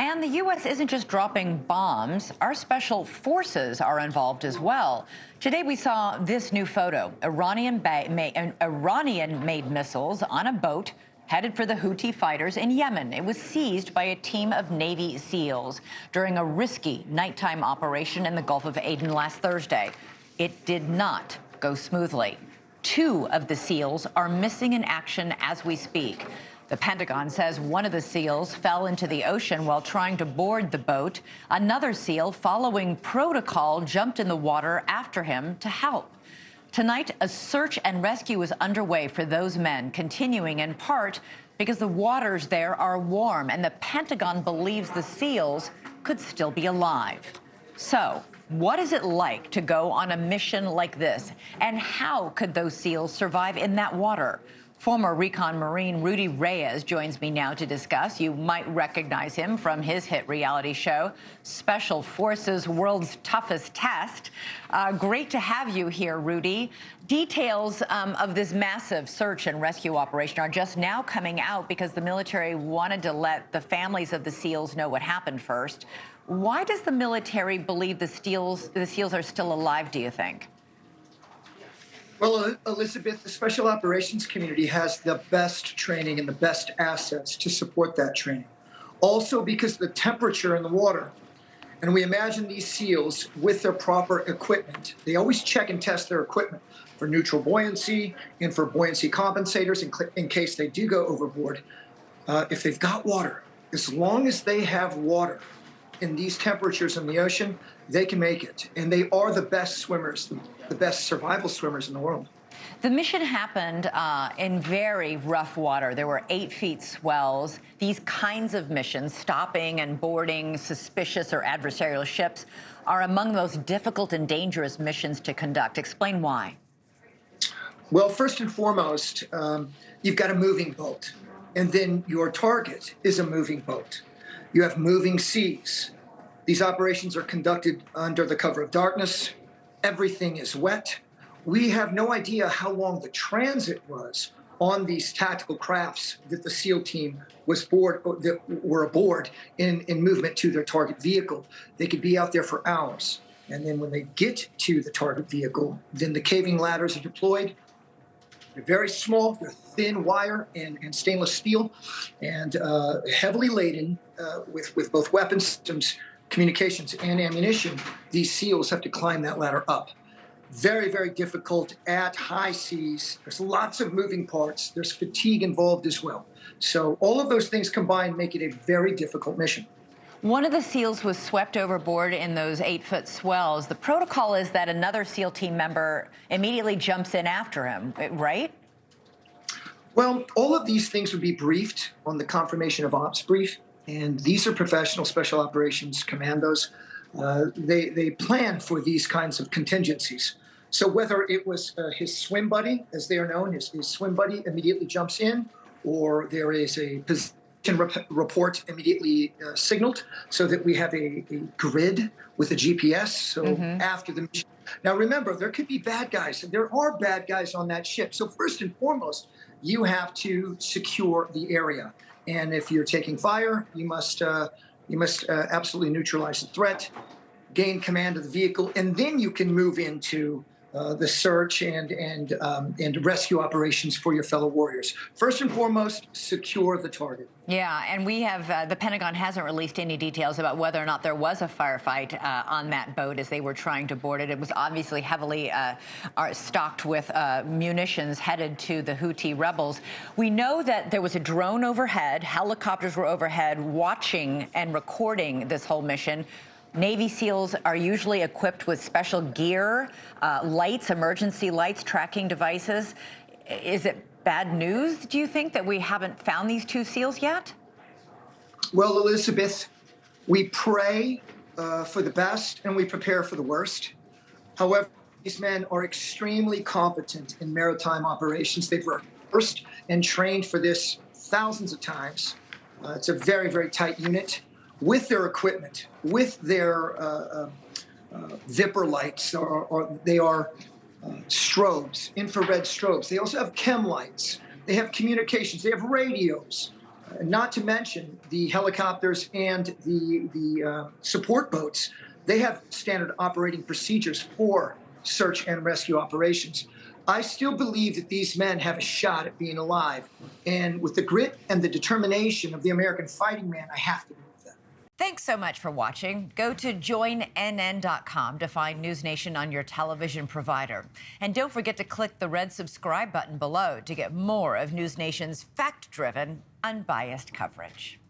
And the U.S. isn't just dropping bombs. Our special forces are involved as well. Today we saw this new photo. Iranian-made missiles on a boat headed for the Houthi fighters in Yemen. It was seized by a team of Navy SEALs during a risky nighttime operation in the Gulf of Aden last Thursday. It did not go smoothly. 2 of the SEALs are missing in action as we speak. The Pentagon says one of the SEALs fell into the ocean while trying to board the boat. Another SEAL, following protocol, jumped in the water after him to help. Tonight, a search and rescue is underway for those men, continuing in part because the waters there are warm and the Pentagon believes the SEALs could still be alive. So, what is it like to go on a mission like this? And how could those SEALs survive in that water? Former recon Marine Rudy Reyes joins me now to discuss. You might recognize him from his hit reality show, Special Forces World's Toughest Test. Great to have you here, Rudy. Details of this massive search and rescue operation are just now coming out because the military wanted to let the families of the SEALs know what happened first. Why does the military believe the SEALs are still alive, do you think? Well, Elizabeth, the special operations community has the best training and the best assets to support that training. Also because of the temperature in the water. And we imagine these SEALs with their proper equipment. They always check and test their equipment for neutral buoyancy and for buoyancy compensators in case they do go overboard. If they've got water, as long as they have water in these temperatures in the ocean, they can make it. And they are the best swimmers, the best survival swimmers in the world. The mission happened in very rough water. There were 8 feet swells. These kinds of missions, stopping and boarding suspicious or adversarial ships, are among the most difficult and dangerous missions to conduct. Explain why. Well, first and foremost, you've got a moving boat. And then your target is a moving boat. You have moving seas. These operations are conducted under the cover of darkness. Everything is wet. We have no idea how long the transit was on these tactical crafts that the SEAL team that were aboard in movement to their target vehicle. They could be out there for hours. And then when they get to the target vehicle, then the caving ladders are deployed. They're very small, they're thin wire and stainless steel, and heavily laden with both weapon systems, communications, and ammunition. These SEALs have to climb that ladder up. Very, very difficult at high seas. There's lots of moving parts. There's fatigue involved as well. So all of those things combined make it a very difficult mission. One of the SEALs was swept overboard in those 8-foot swells. The protocol is that another SEAL team member immediately jumps in after him, right? Well, all of these things would be briefed on the confirmation of ops brief. And these are professional special operations commandos. They plan for these kinds of contingencies. So whether it was his swim buddy, as they are known, his swim buddy immediately jumps in, or there is a position report immediately signaled so that we have a grid with a GPS. So after the mission. Now remember, there could be bad guys. There are bad guys on that ship. So first and foremost, you have to secure the area. And if you're taking fire, you must absolutely neutralize the threat, gain command of the vehicle, and then you can move into the search and rescue operations for your fellow warriors. First and foremost, secure the target. Yeah, and we have, the Pentagon hasn't released any details about whether or not there was a firefight on that boat as they were trying to board it. It was obviously heavily stocked with munitions headed to the Houthi rebels. We know that there was a drone overhead, helicopters were overhead watching and recording this whole mission. Navy SEALs are usually equipped with special gear, lights, emergency lights, tracking devices. Is it bad news, do you think, that we haven't found these 2 SEALs yet? Well, Elizabeth, we pray for the best and we prepare for the worst. However, these men are extremely competent in maritime operations. They've rehearsed and trained for this thousands of times. It's a very, very tight unit. With their equipment, with their Vipper lights, they are strobes, infrared strobes. They also have chem lights. They have communications. They have radios. Not to mention the helicopters and the support boats. They have standard operating procedures for search and rescue operations. I still believe that these men have a shot at being alive. And with the grit and the determination of the American fighting man, I have to believe that. Thanks so much for watching. Go to joinnn.com to find NewsNation on your television provider. And don't forget to click the red subscribe button below to get more of NewsNation's fact-driven, unbiased coverage.